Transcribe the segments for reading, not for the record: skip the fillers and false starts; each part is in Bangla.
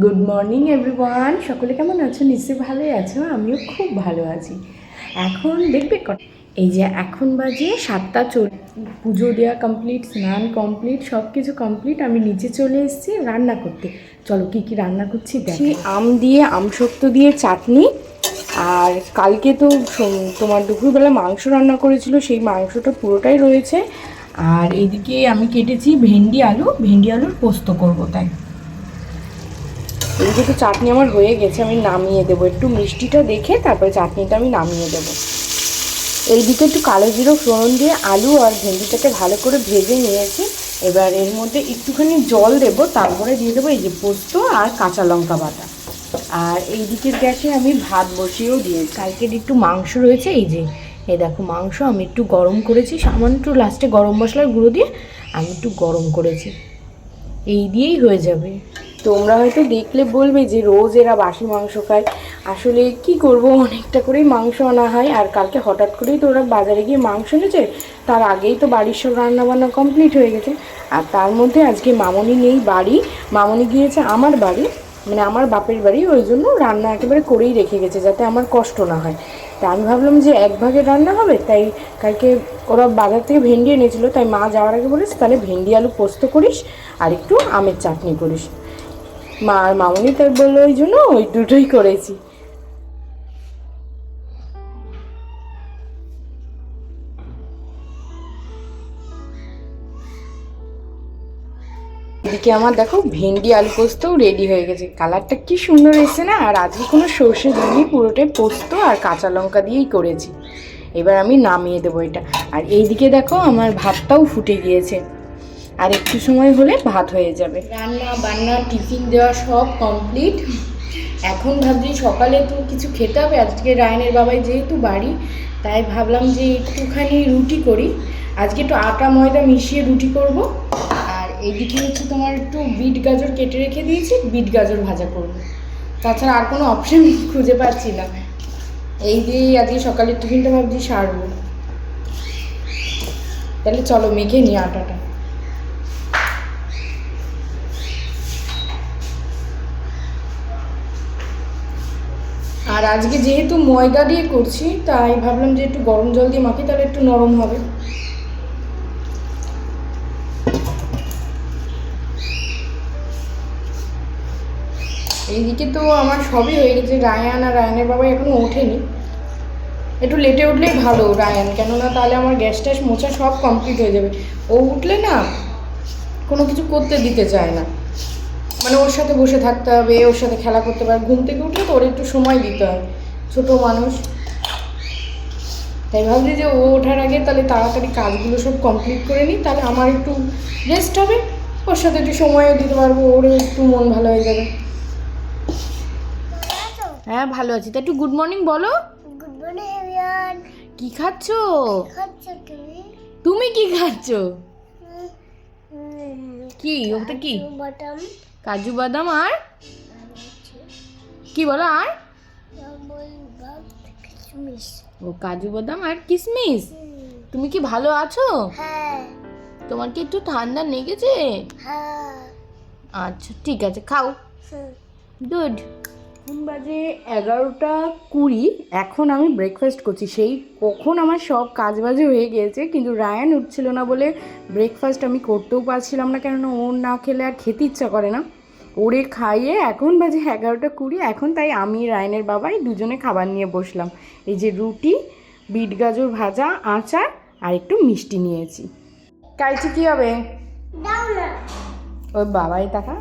গুড মর্নিং এভরিওয়ান, সকলে কেমন আছো? নিশ্চয়ই ভালোই আছো, আমিও খুব ভালো আছি। এখন দেখবে এই যে এখন বাজে 7টা পুজো দেওয়া কমপ্লিট, স্নান কমপ্লিট, সব কিছু কমপ্লিট। আমি নিচে চলে এসেছি রান্না করতে। চলো কি কি রান্না করছি দেখি। আম দিয়ে আমসত্ব দিয়ে চাটনি, আর কালকে তো তোমার দুপুরবেলা মাংস রান্না করেছিল, সেই মাংসটা পুরোটাই রয়েছে। আর এদিকে আমি কেটেছি ভেন্ডি আলুর পোস্ত করবো, তাই এইদিকে তো চাটনি আমার হয়ে গেছে, আমি নামিয়ে দেবো। একটু মিষ্টিটা দেখে তারপরে চাটনিটা আমি নামিয়ে দেবো। এইদিকে একটু কালো জিরো ফোড়ন দিয়ে আলু আর ভেন্ডিটাকে ভালো করে ভেজে নিয়েছি। এবার এর মধ্যে একটুখানি জল দেবো, তারপরে দিয়ে দেবো এই যে পোস্ত আর কাঁচা লঙ্কা বাটা। আর এই দিকের গ্যাসে আমি ভাত বসিয়েও দিয়েছি। কালকের একটু মাংস রয়েছে, এই দেখো মাংস আমি একটু গরম করেছি, সামান্য একটু লাস্টে গরম মশলার গুঁড়ো দিয়ে আমি একটু গরম করেছি। এই দিয়েই হয়ে যাবে। তোমরা হয়তো দেখলে বলবে যে রোজ এরা বাসি মাংস খায়। আসলে কি করব, অনেকটা করেই মাংস আনা হয়। আর কালকে হঠাৎ করেই তো ওরা বাজারে গিয়ে মাংস এনেছে, তার আগেই তো বাড়ির সব রান্নাবান্না কমপ্লিট হয়ে গেছে। আর তার মধ্যে আজকে মামনি নেই বাড়ি, মামনি গিয়েছে আমার বাড়ি, মানে আমার বাপের বাড়ি। ওই জন্য রান্না একেবারে করেই রেখে গেছে যাতে আমার কষ্ট না হয়। তা আমি ভাবলাম যে এক ভাগে রান্না হবে, তাই কালকে ওরা বাজার থেকে ভেন্ডি এনেছিলো, তাই মা যাওয়ার আগে বলেছে তাহলে ভেন্ডি আলু পোস্ত করিস আর একটু আমের চাটনি করিস। মা আর মামনি তাই বললো, ওই জন্য ওই দুটোই করেছি। এদিকে আমার দেখো ভেন্ডি আলু পোস্তও রেডি হয়ে গেছে, কালারটা কি সুন্দর এসেছে না। আর আজকে কোনো সর্ষে দিইনি, পুরোটাই পোস্ত আর কাঁচা লঙ্কা দিয়েই করেছি। এবার আমি নামিয়ে দেবো এটা। আর এইদিকে দেখো আমার ভাতটাও ফুটে গিয়েছে, আর একটু সময় হলে ভাত হয়ে যাবে। রান্না বান্না টিফিন দেওয়া সব কমপ্লিট। এখন ভাবছি সকালে তো কিছু খেতে হবে, আজকে রায়নের বাবাই যেহেতু বাড়ি, তাই ভাবলাম যে একটুখানি রুটি করি। আজকে একটু আটা ময়দা মিশিয়ে রুটি করব। আর এইদিকে হচ্ছে তোমার একটু বিট গাজর কেটে রেখে দিয়েছি, বিট গাজর ভাজা করব। তাছাড়া আর কোনো অপশন খুঁজে পাচ্ছি না। এই দিয়েই আজকে সকালের টিফিনটা ভাবছি সারবো। তাহলে চলো মেখে নিই আটাটা। আর আজকে যেহেতু ময়দা দিয়ে করছি, তাই ভাবলাম যে একটু গরম জল দিয়ে মাখি, তাহলে একটু নরম হবে। এইদিকে তো আমার সবই হয়ে গেছে, রায়ান আর রায়ানের বাবা এখনো ওঠেনি। একটু লেটে উঠলেই ভালো রায়ান, কেননা তাহলে আমার গ্যাস ট্যাস মোছা সব কমপ্লিট হয়ে যাবে। ও উঠলে না কোনো কিছু করতে দিতে চায় না, মানে ওর সাথে বসে থাকতে হবে, ওর সাথে খেলা করতে পারে। ঘুম থেকে উঠলে তো ওর একটু সময় দিতে হয়, ছোটো মানুষ। তাই ভাবছি যে ও ওঠার আগে তাহলে তাড়াতাড়ি কাজগুলো সব কমপ্লিট করে নিই, তাহলে আমার একটু রেস্ট হবে, ওর সাথে একটু সময়ও দিতে পারবো, ওরও একটু মন ভালো হয়ে যাবে। হ্যাঁ ভালো আছি। তা একটু গুড মর্নিং বলো। Good morning everyone. কি খাচ্ছ? খাচ্ছো তুমি? তুমি কি খাচ্ছ? কি ওটা কি? বাদাম। কাজু বাদাম আর কি বলো? আর কিশমিশ। ও কাজু বাদাম আর কিশমিশ। তুমি কি ভালো আছো? হ্যাঁ। তোমার কি একটু ঠান্ডা লেগেছে? হ্যাঁ। আচ্ছা ঠিক আছে, খাও। গুড। এখন বাজে 11:20। এখন আমি ব্রেকফাস্ট করছি। সেই কখন আমার সব কাজ বাজে হয়ে গিয়েছে, কিন্তু রায়ান উঠছিল না বলে ব্রেকফাস্ট আমি করতেও পারছিলাম না, কেননা ওর না খেলে আর খেতে ইচ্ছা করে না। ওরে খাইয়ে এখন বাজে 11:20। এখন তাই আমি রায়ানের বাবাই দুজনে খাবার নিয়ে বসলাম। এই যে রুটি, বিট গাজর ভাজা, আচার আর একটু মিষ্টি নিয়েছি। কাইছি কি হবে? ওই বাবাই টাকা।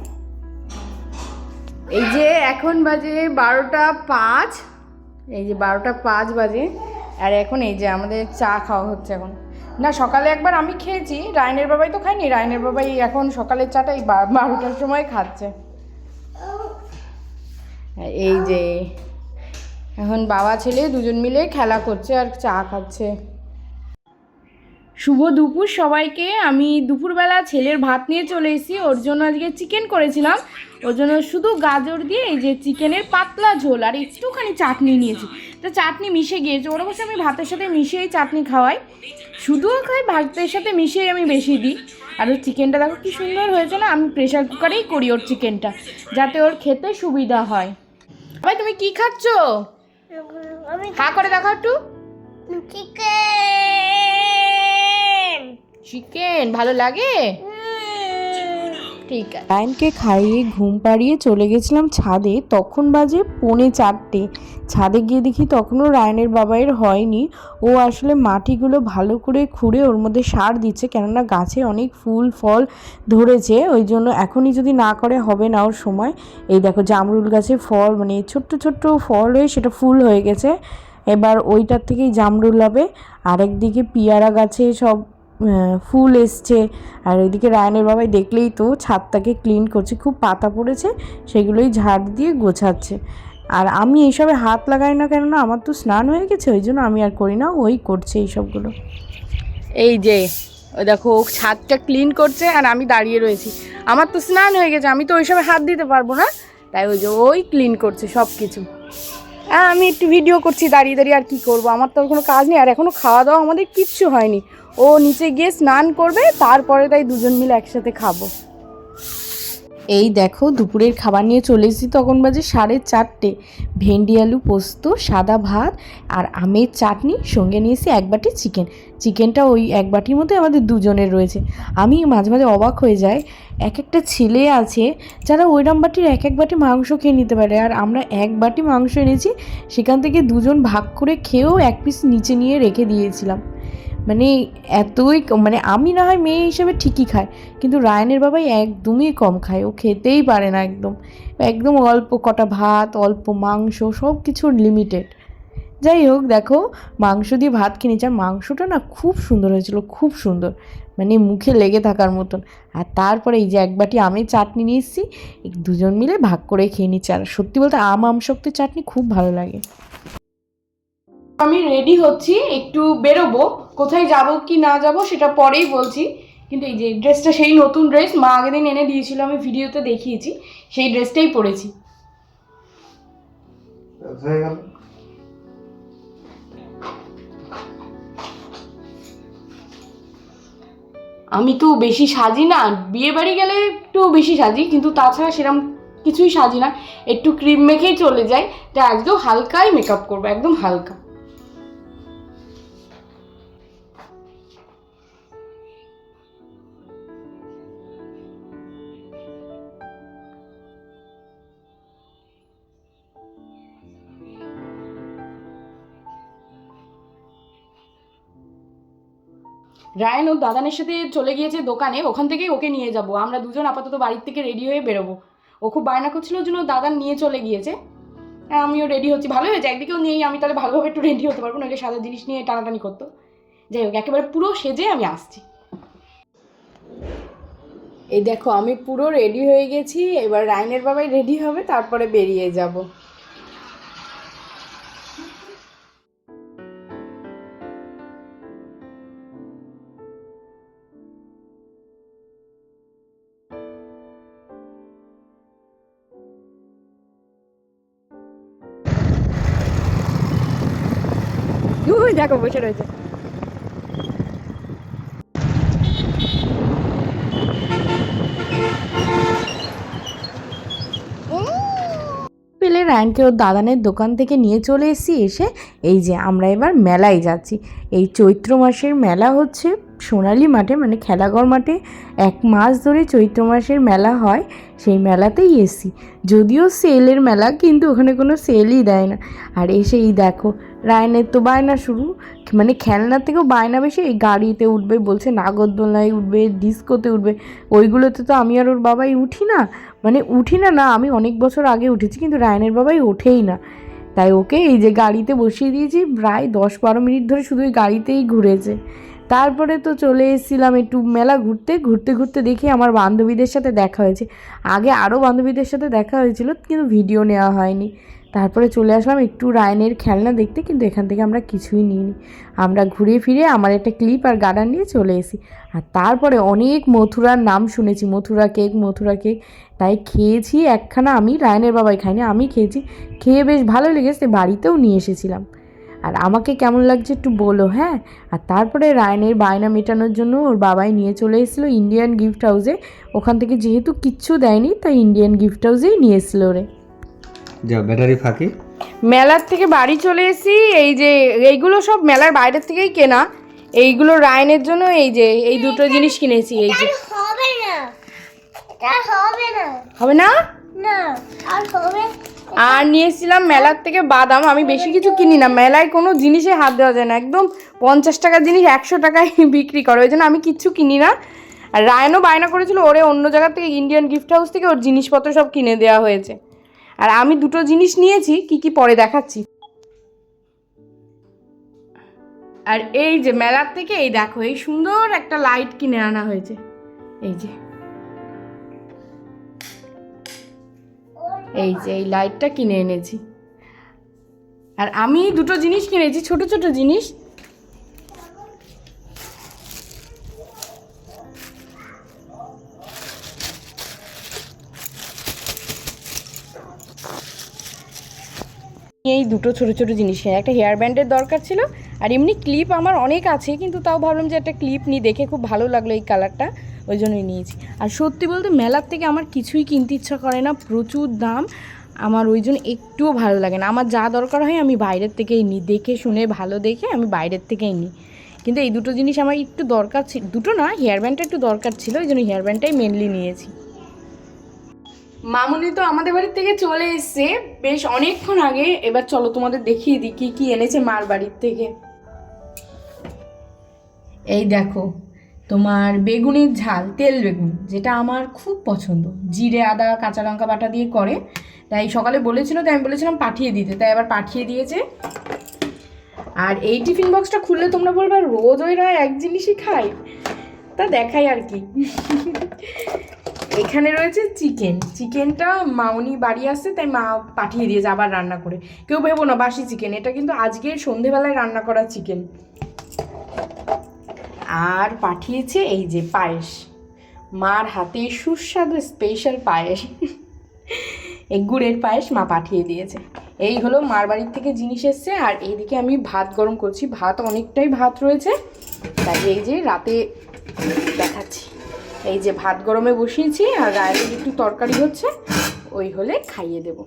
এই যে এখন বাজে 12:05। এই যে 12:05 বাজে। আর এখন এই যে আমাদের চা খাওয়া হচ্ছে এখন। না সকালে একবার আমি খেয়েছি, রায়নের বাবাই তো খায়নি। রায়নের বাবাই এখন সকালের চাটাই 12টার সময় খাচ্ছে। এই যে এখন বাবা ছেলে দুজন মিলে খেলা করছে আর চা খাচ্ছে। শুভ দুপুর সবাইকে। আমি দুপুরবেলা ছেলের ভাত নিয়ে চলে এসেছি। ওর জন্য আজকে চিকেন করেছিলাম। ওর জন্য শুধু গাজর দিয়ে এই যে চিকেনের পাতলা ঝোল আর একটুখানি চাটনি নিয়েছি। তো চাটনি মিশে গিয়েছে, ওরা বসে আমি ভাতের সাথে মিশিয়েই চাটনি খাওয়াই, শুধুও খাই, ভাতের সাথে মিশিয়ে আমি বেশি দিই। আর ওর চিকেনটা দেখো কি সুন্দর হয়েছে না, আমি প্রেশার কুকারেই করি ওর চিকেনটা, যাতে ওর খেতে সুবিধা হয়। ভাই তুমি কি খাচ্ছ? আমি হা করে দেখো একটু। চিকেন। চিকেন ভালো লাগে? ঠিক আছে। রায়নকে খাইয়ে ঘুম পাড়িয়ে চলে গেছিলাম ছাদে, তখন বাজে 3:45। ছাদে গিয়ে দেখি তখনও রায়নের বাবাইয়ের হয়নি। ও আসলে মাটিগুলো ভালো করে খুঁড়ে ওর মধ্যে সার দিচ্ছে, কেননা গাছে অনেক ফুল ফল ধরেছে, ওই জন্য এখনই যদি না করে হবে না ওর সময়। এই দেখো জামরুল গাছে ফল, মানে ছোট্ট ছোট্ট ফল হয়ে সেটা ফুল হয়ে গেছে, এবার ওইটার থেকেই জামরুল হবে। আরেকদিকে পিয়ারা গাছে সব ফুল এসছে। আর ওইদিকে রায়নের বাবাই দেখলেই তো ছাদটাকে ক্লিন করছে, খুব পাতা পড়েছে, সেগুলোই ঝাড় দিয়ে গোছাচ্ছে। আর আমি এইসবে হাত লাগাই না, কেননা আমার তো স্নান হয়ে গেছে, ওই জন্য আমি আর করি না, ওই করছে এইসবগুলো। এই যে ওই দেখো ছাদটা ক্লিন করছে আর আমি দাঁড়িয়ে রয়েছি। আমার তো স্নান হয়ে গেছে, আমি তো ওইসবে হাত দিতে পারবো না, তাই ওই যে ওই ক্লিন করছে সব কিছু। হ্যাঁ আমি একটু ভিডিও করছি দাঁড়িয়ে দাঁড়িয়ে, আর কি করবো, আমার তো কোনো কাজ নেই। আর এখনও খাওয়া দাওয়া আমাদের কিচ্ছু হয়নি, ও নিচে গিয়ে স্নান করবে, তারপরে তাই দুজন মিলে একসাথে খাবো। এই দেখো দুপুরের খাবার নিয়ে চলে এসেছি, তখন বাজে 4:30। ভেন্ডি আলু পোস্ত, সাদা ভাত আর আমের চাটনি, সঙ্গে নিয়েছি 1 বাটি চিকেন। চিকেনটা ওই 1 বাটির মধ্যে আমাদের দুজনের রয়েছে। আমি মাঝে মাঝে অবাক হয়ে যাই, এক একটা ছেলে আছে যারা ওইরম বাটির 1 বাটি মাংস খেয়ে নিতে পারে, আর আমরা 1 বাটি মাংস এনেছি, সেখান থেকে দুজন ভাগ করে খেয়েও 1 পিস নিচে নিয়ে রেখে দিয়েছিলাম। মানে এতই মানে আমি না হয় মেয়ে হিসেবে ঠিকই খায়, কিন্তু রায়নের বাবাই একদমই কম খায়, ও খেতেই পারে না একদম। একদম অল্প কটা ভাত, অল্প মাংস, সব কিছুর লিমিটেড। যাই হোক দেখো মাংস দিয়ে ভাত খেয়ে নিচ্ছি, আর মাংসটা না খুব সুন্দর হয়েছিল, খুব সুন্দর, মানে মুখে লেগে থাকার মতন। আর তারপরে এই যে 1 বাটি আমের চাটনি নিয়ে এসেছি, দুজন মিলে ভাগ করে খেয়ে নিচ্ছি। আর সত্যি বলতে আমশক্ত চাটনি খুব ভালো লাগে। আমি রেডি হচ্ছি, একটু বেরোবো, কোথায় যাব কি না যাব সেটা পরেই বলছি। কিন্তু এই যে ড্রেসটা সেই নতুন ড্রেস, মা আগের দিন এনে দিয়েছিল, আমি ভিডিওতে দেখিয়েছি, সেই ড্রেসটাই পরেছি। আমি তো বেশি সাজি না, বিয়ে বাড়ি গেলে একটু বেশি সাজি, কিন্তু তাছাড়া সেরকম কিছুই সাজি না, একটু ক্রিম মেখেই চলে যাই। তাই আজকেও হালকাই মেকআপ করবো, একদম হালকা। রায়ন ওর দাদানের সাথে চলে গিয়েছে দোকানে, ওখান থেকেই ওকে নিয়ে যাব। আমরা দুজন আপাতত বাড়ির থেকে রেডি হয়ে বেরোবো। ও খুব বায়না করছিল, ওর জন্য দাদান নিয়ে চলে গিয়েছে। আমিও রেডি হচ্ছি, ভালো হয়েছে একদিকেও নিয়েই, আমি তাহলে ভালোভাবে একটু রেডি হতে পারবো, নাহলে সাদা জিনিস নিয়ে টানাটানি করতো। যাই হোক একেবারে পুরো সেজে আমি আসছি। এই দেখো আমি পুরো রেডি হয়ে গেছি, এবার রায়নের বাবাই রেডি হবে, তারপরে বেরিয়ে যাব। দেখো বসে রয়েছে। পেলে রায়নকে ওর দাদানের দোকান থেকে নিয়ে চলে এসেছি। এসে এই যে আমরা এবার মেলায় যাচ্ছি। এই চৈত্র মাসের মেলা হচ্ছে সোনালী মাঠে, মানে খেলাঘর মাঠে 1 মাস ধরে চৈত্র মাসের মেলা হয়, সেই মেলাতেই এসেছি। যদিও সেলের মেলা, কিন্তু ওখানে কোনো সেলই দেয় না। আর এসেই দেখো রায়নের তো বায়না শুরু, মানে খেলনার থেকেও বায়না বেশি, এই গাড়িতে উঠবে বলছে, নাগরদোলনায় উঠবে, ডিস্কোতে উঠবে। ওইগুলোতে তো আমি আর ওর বাবাই উঠি না, মানে উঠি না, আমি অনেক বছর আগে উঠেছি, কিন্তু রায়নের বাবাই ওঠেই না। তাই ওকে এই যে গাড়িতে বসিয়ে দিয়েছি, প্রায় 10-12 মিনিট ধরে শুধু ওই গাড়িতেই ঘুরেছে। তারপরে তো চলে এসেছিলাম একটু মেলা ঘুরতে ঘুরতে ঘুরতে দেখি আমার বান্ধবীদের সাথে দেখা হয়েছে। আগে আরও বান্ধবীদের সাথে দেখা হয়েছিল কিন্তু ভিডিও নেওয়া হয়নি। তারপরে চলে আসলাম একটু রায়নের খেলনা দেখতে, কিন্তু এখান থেকে আমরা কিছুই নিইনি। আমরা ঘুরে ফিরে আমার একটা ক্লিপ আর গার্ডার নিয়ে চলে এসি। আর তারপরে অনেক মথুরার নাম শুনেছি, মথুরা কেক, তাই খেয়েছি একখানা। আমি, রায়নের বাবাই খাইনি, আমি খেয়েছি। খেয়ে বেশ ভালো লেগেছে, বাড়িতেও নিয়ে এসেছিলাম। আর আমাকে কেমন লাগছে একটু বলো, হ্যাঁ। আর তারপরে রায়নের বায়না মেটানোর জন্য ওর বাবাই নিয়ে চলে এসেছিলো ইন্ডিয়ান গিফট হাউসে। ওখান থেকে যেহেতু কিচ্ছু দেয়নি তাই ইন্ডিয়ান গিফট হাউসেই নিয়ে এসেছিলো ওরে। যা ব্যাটারি ফাঁকি। মেলার থেকে বাড়ি চলে এসেছি। এই যে এইগুলো সব মেলার বাইরের থেকেই কেনা। এইগুলো রায়নের জন্য এই যে এই দুটো জিনিস কিনেছি। এই যে হবে না, এটা হবে না, হবে না, না আর হবে। আর নিয়ে এসেছিলাম মেলার থেকে বাদাম। আমি বেশি কিছু কিনি না, মেলায় কোনো জিনিসে হাত দেওয়া যায় না, একদম 50 টাকার জিনিস 100 টাকায় বিক্রি করে, ওই জন্য আমি কিচ্ছু কিনি না। আর রায়নও বায়না করেছিল ওরে অন্য জায়গা থেকে ইন্ডিয়ান গিফট হাউস থেকে ওর জিনিসপত্র সব কিনে দেওয়া হয়েছে। আর আমি দুটো জিনিস নিয়েছি, কি কি পরে দেখাচ্ছি। আর এই যে মেলার থেকে এই দেখো এই সুন্দর একটা লাইট কিনে আনা হয়েছে। এই যে এই লাইটটা কিনে এনেছি। আর আমি দুটো জিনিস কিনেছি, ছোট ছোট জিনিস। এই দুটো ছোট ছোট জিনিস, একটা হেয়ার ব্যান্ডের দরকার ছিল, আর এমনি ক্লিপ আমার অনেক আছে, কিন্তু তাও ভাবলাম যে একটা ক্লিপ নিই, দেখে খুব ভালো লাগলো এই কালারটা, ওই জন্যই নিয়েছি। আর সত্যি বলতে মেলার থেকে আমার কিছুই কিনতে ইচ্ছা করে না, প্রচুর দাম, আমার ওই জন্য একটুও ভালো লাগে না। আমার যা দরকার হয় আমি বাইরের থেকেই নিই, দেখে শুনে ভালো দেখে আমি বাইরের থেকেই নিই। কিন্তু এই দুটো জিনিস আমার একটু দরকার ছিল, দুটো না, হেয়ার ব্যান্ডটা একটু দরকার ছিল, ওই জন্য হেয়ার ব্যান্ডটাই মেনলি নিয়েছি। মামুনি তো আমাদের বাড়ির থেকে চলে এসছে বেশ অনেকক্ষণ আগে। এবার চলো তোমাদের দেখিয়ে দিই কি কি এনেছে মার বাড়ির থেকে। এই দেখো তোমার বেগুনের ঝাল, তেল বেগুন, যেটা আমার খুব পছন্দ, জিরে আদা কাঁচা লঙ্কা বাটা দিয়ে করে। তাই সকালে বলেছিল, তাই আমি বলেছিলাম পাঠিয়ে দিতে, তাই আবার পাঠিয়ে দিয়েছে। আর এই টিফিন বক্সটা খুললে তোমরা বলবে রোজ ওইরা এক জিনিসই খাই, তা দেখাই আর কি। এখানে রয়েছে চিকেনটা মামুনি বাড়ি আসছে তাই মা পাঠিয়ে দিয়েছে আবার রান্না করে। কেউ ভেবো না বাসি চিকেন, এটা কিন্তু আজকের সন্ধেবেলায় রান্না করা চিকেন। আর পাঠিয়েছে এই যে পায়েস, মার হাতে সুস্বাদু স্পেশাল পায়েস, এই গুড়ের পায়েস মা পাঠিয়ে দিয়েছে। এই হলো মার বাড়ির থেকে জিনিস এসছে। আর এইদিকে আমি ভাত গরম করছি, ভাত অনেকটাই ভাত রয়েছে, তাই এই যে রাতে দেখাচ্ছি। এই যে ভাত গরমে বসিয়েছি, আর রায়ের একটু তরকারি হচ্ছে, ওই হলে খাইয়ে দেবো।